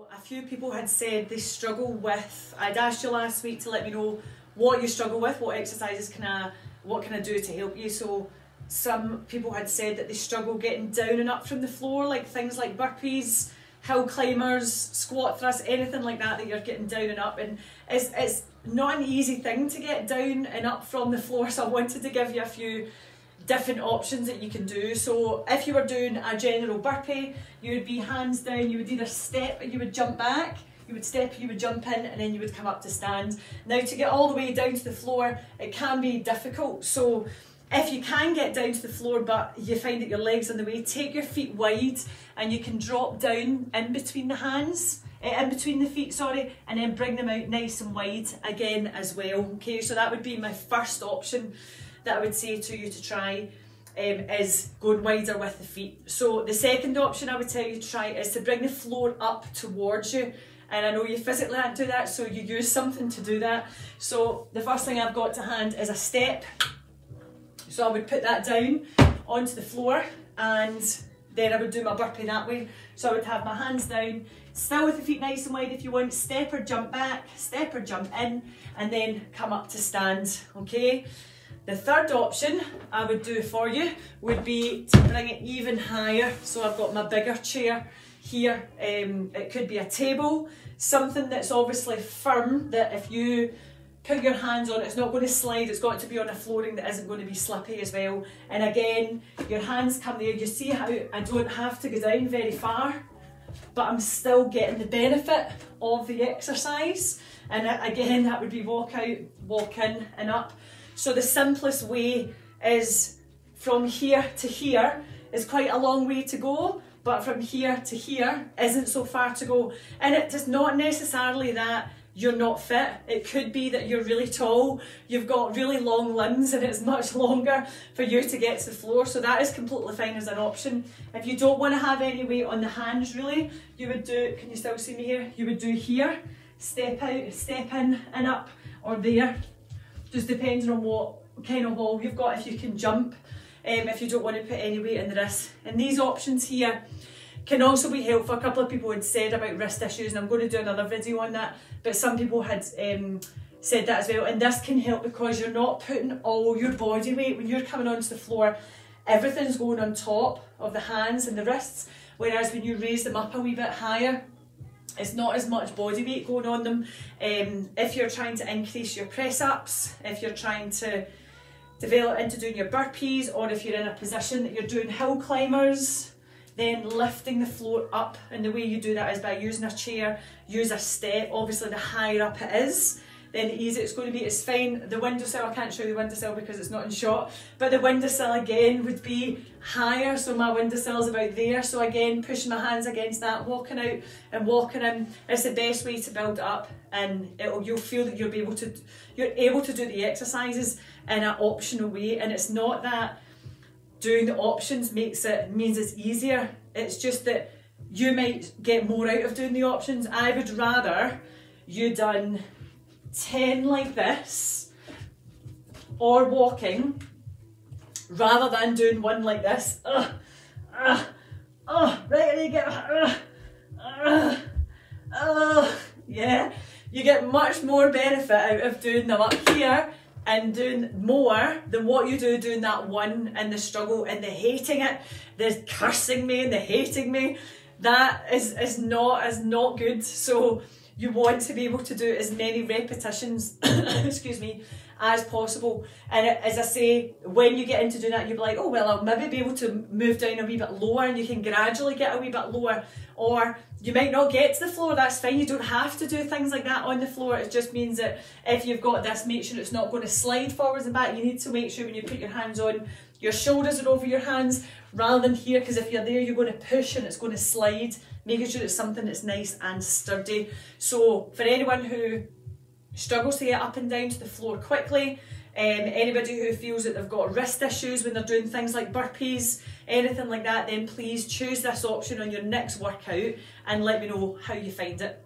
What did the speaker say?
A few people had said they struggle with, I'd asked you last week to let me know what you struggle with, what exercises what can I do to help you. So some people had said that they struggle getting down and up from the floor, like things like burpees, hill climbers, squat thrusts, anything like that you're getting down and up. And it's not an easy thing to get down and up from the floor, so I wanted to give you a few different options that you can do. So if you were doing a general burpee, you would be hands down, you would either step and you would jump back, you would step, you would jump in, and then you would come up to stand. Now to get all the way down to the floor, it can be difficult. So if you can get down to the floor but you find that your leg's in the way, take your feet wide and you can drop down in between the hands, in between the feet, sorry, and then bring them out nice and wide again as well. Okay, so that would be my first option that I would say to you to try, is going wider with the feet. So the second option I would tell you to try is to bring the floor up towards you. And I know you physically can't do that, so you use something to do that. So the first thing I've got to hand is a step. So I would put that down onto the floor and then I would do my burpee that way. So I would have my hands down, still with the feet nice and wide if you want, step or jump back, step or jump in, and then come up to stand, okay? The third option I would do for you would be to bring it even higher. So I've got my bigger chair here. It could be a table, something that's obviously firm, that if you put your hands on it, it's not going to slide, it's got to be on a flooring that isn't going to be slippy as well. And again, your hands come there, you see how I don't have to go down very far, but I'm still getting the benefit of the exercise. And again, that would be walk out, walk in and up. So the simplest way is from here to here is quite a long way to go, but from here to here isn't so far to go. And it's not necessarily that you're not fit. It could be that you're really tall, you've got really long limbs and it's much longer for you to get to the floor. So that is completely fine as an option. If you don't want to have any weight on the hands really, you would do, can you still see me here? You would do here, step out, step in and up, or there. Just depending on what kind of wall you've got, if you can jump, if you don't want to put any weight in the wrist. And these options here can also be helpful. A couple of people had said about wrist issues, and I'm going to do another video on that, but some people had said that as well. And this can help because you're not putting all your body weight. When you're coming onto the floor, everything's going on top of the hands and the wrists, whereas when you raise them up a wee bit higher, it's not as much body weight going on them. If you're trying to increase your press ups, if you're trying to develop into doing your burpees, or if you're in a position that you're doing hill climbers, then lifting the floor up, and the way you do that is by using a chair, use a step. Obviously the higher up it is, then the easier it's going to be. It's fine. The windowsill, I can't show you the windowsill because it's not in shot, but the windowsill again would be higher. So my windowsill is about there. So again, pushing my hands against that, walking out and walking in. It's the best way to build up, and you'll feel that you're able to do the exercises in an optional way. And it's not that doing the options means it's easier. It's just that you might get more out of doing the options. I would rather you done 10 like this or walking rather than doing one like this. Right, and you get yeah, you get much more benefit out of doing them up here and doing more than what you do doing that one, and the struggle and the hating it, the cursing me and the hating me. That is not good. So you want to be able to do as many repetitions excuse me, as possible. And as I say, when you get into doing that, you'll be like, oh well, I'll maybe be able to move down a wee bit lower, and you can gradually get a wee bit lower. Or you might not get to the floor, that's fine. You don't have to do things like that on the floor. It just means that if you've got this, make sure it's not going to slide forwards and back. You need to make sure when you put your hands on, your shoulders are over your hands rather than here, because if you're there, you're going to push and it's going to slide. Making sure it's something that's nice and sturdy. So for anyone who struggles to get up and down to the floor quickly, anybody who feels that they've got wrist issues when they're doing things like burpees, anything like that, then please choose this option on your next workout and let me know how you find it.